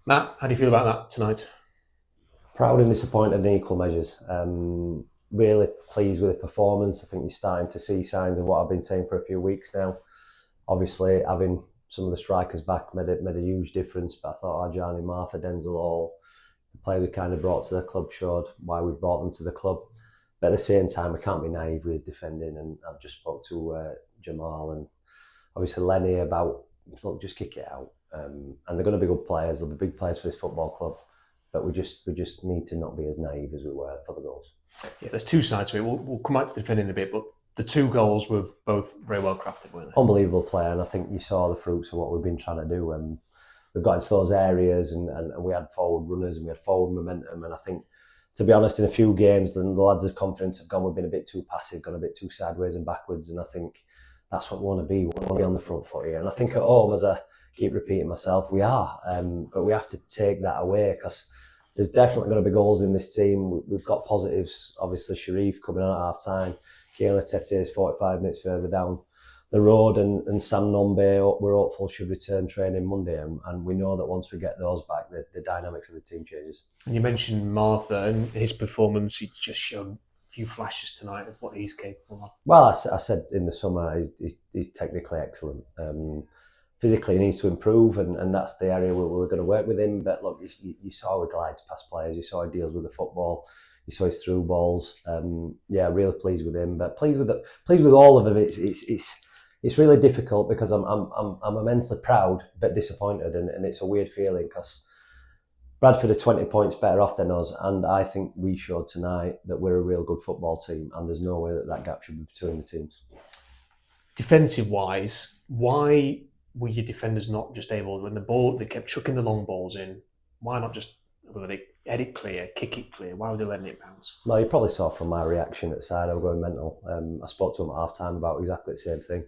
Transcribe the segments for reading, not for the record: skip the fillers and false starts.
Matt, how do you feel about that tonight? Proud and disappointed in equal measures. Really pleased with the performance. I think you're starting to see signs of what I've been saying for a few weeks now. Obviously, having some of the strikers back made a huge difference. But I thought Arjani, Martha, Denzel, all the players we kind of brought to the club showed why we brought them to the club. But at the same time, we can't be naive with his defending. And I've just spoke to Jamal and obviously Lenny about, look, just kick it out. And they're going to be good players. They'll be big players for this football club. But we just need to not be as naive as we were for the goals. Yeah, there's two sides to it. We'll come back to the defending in a bit, but the two goals were both very well crafted, weren't they? Unbelievable player, and I think you saw the fruits of what we've been trying to do. And we've got into those areas, and we had forward runners and we had forward momentum. And I think, to be honest, in a few games, the lads of confidence have gone. We've been a bit too passive, gone a bit too sideways and backwards. And I think that's what we want to be. We want to be on the front foot here. And I think at home, as I keep repeating myself, we are. But we have to take that away because there's definitely going to be goals in this team. We've got positives. Obviously, Sharif coming on at half time. Keane Tete is 45 minutes further down the road, and Sam Nombe, we're hopeful, should return training Monday. And we know that once we get those back, the dynamics of the team changes. And you mentioned Martha and his performance. He just showed a few flashes tonight of what he's capable of. Well, I said in the summer, he's technically excellent. Physically, he needs to improve, and that's the area where we're going to work with him. But look, you saw he glides past players, you saw he deals with the football, you saw his through balls. Yeah, really pleased with him, but pleased with all of them. It's really difficult because I'm immensely proud but disappointed, and it's a weird feeling because Bradford are 20 points better off than us, and I think we showed tonight that we're a real good football team, and there's no way that gap should be between the teams. Defensive wise, why were your defenders not just able, when the ball, they kept chucking the long balls in, why not just head it clear, kick it clear? Why were they letting it bounce? Well, you probably saw from my reaction at the side, I was going mental. I spoke to him at half time about exactly the same thing.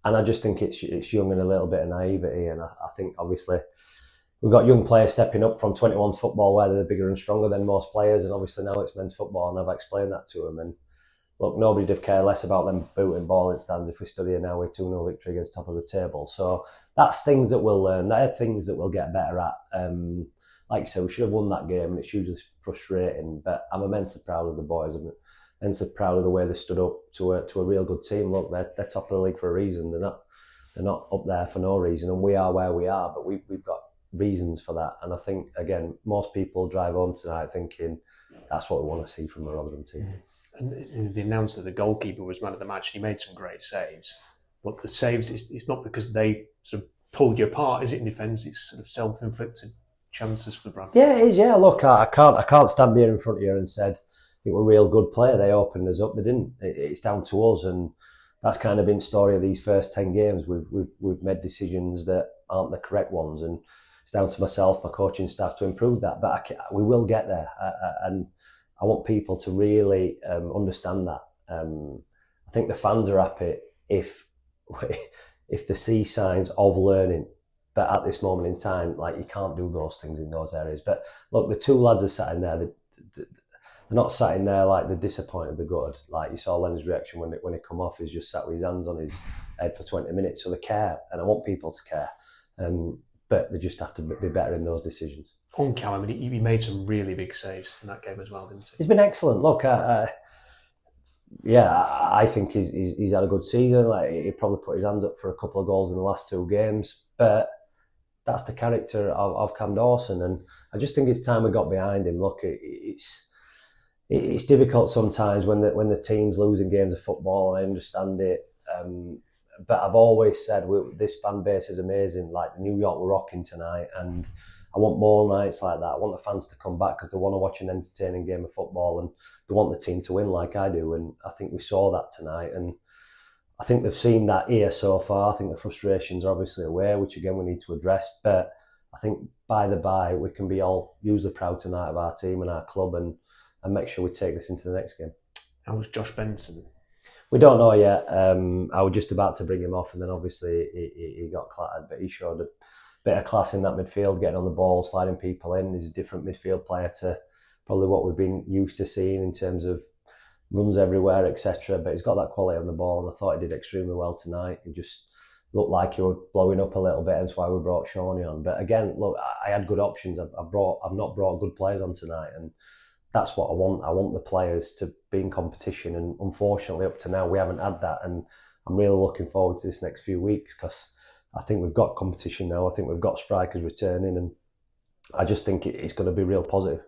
And I just think it's young and a little bit of naivety. And I think, obviously, we've got young players stepping up from 21's football where they're bigger and stronger than most players. And obviously now it's men's football, and I've explained that to them. And look, nobody'd have cared less about them booting ball in stands if we stood here now with 2-0 victory against top of the table. So that's things that we'll learn. They're things that we'll get better at. Like you said, we should have won that game, and it's usually frustrating. But I'm immensely proud of the boys. I'm immensely proud of the way they stood up to a real good team. Look, they're top of the league for a reason. They're not up there for no reason, and we are where we are. But we've got reasons for that. And I think, again, most people drive home tonight thinking that's what we want to see from a Rotherham team. And they announced that the goalkeeper was man of the match, and he made some great saves. But the saves, it's not because they sort of pulled you apart, is it, in defence? It's sort of self-inflicted chances for Bradford. Yeah, it is. Yeah, look, I can't stand here in front of you and said it were a real good player. They opened us up. They didn't. It's down to us, and that's kind of been the story of these first 10 games. We've made decisions that aren't the correct ones, and it's down to myself, my coaching staff, to improve that. But we will get there, and I want people to really understand that. I think the fans are happy if they see signs of learning. But at this moment in time, like, you can't do those things in those areas. But look, the two lads are sat in there. They're not sat in there like they're disappointed, they're gutted. Like, you saw Lenny's reaction when he come off. He's just sat with his hands on his head for 20 minutes. So they care, and I want people to care. But they just have to be better in those decisions. On Callum, I mean, he made some really big saves in that game as well, didn't he? He's been excellent. Look, I think he's had a good season. Like, he probably put his hands up for a couple of goals in the last two games, but that's the character of Cam Dawson, and I just think it's time we got behind him. Look, it's difficult sometimes when the team's losing games of football, and I understand it. But I've always said this fan base is amazing. Like, New York were rocking tonight, and I want more nights like that. I want the fans to come back because they want to watch an entertaining game of football, and they want the team to win like I do. And I think we saw that tonight, and I think they've seen that here so far. I think the frustrations are obviously away, which again we need to address. But I think by we can be all hugely proud tonight of our team and our club, and make sure we take this into the next game. How was Josh Benson? We don't know yet. I was just about to bring him off, and then obviously he got clattered, but he showed a bit of class in that midfield, getting on the ball, sliding people in. He's a different midfield player to probably what we've been used to seeing in terms of runs everywhere, etc. But he's got that quality on the ball, and I thought he did extremely well tonight. He just looked like he was blowing up a little bit. That's why we brought Shawnee on. But again, look, I had good options. I've not brought good players on tonight, and that's what I want. I want the players to be in competition, and unfortunately, up to now, we haven't had that. And I'm really looking forward to this next few weeks because I think we've got competition now. I think we've got strikers returning, and I just think it's going to be real positive.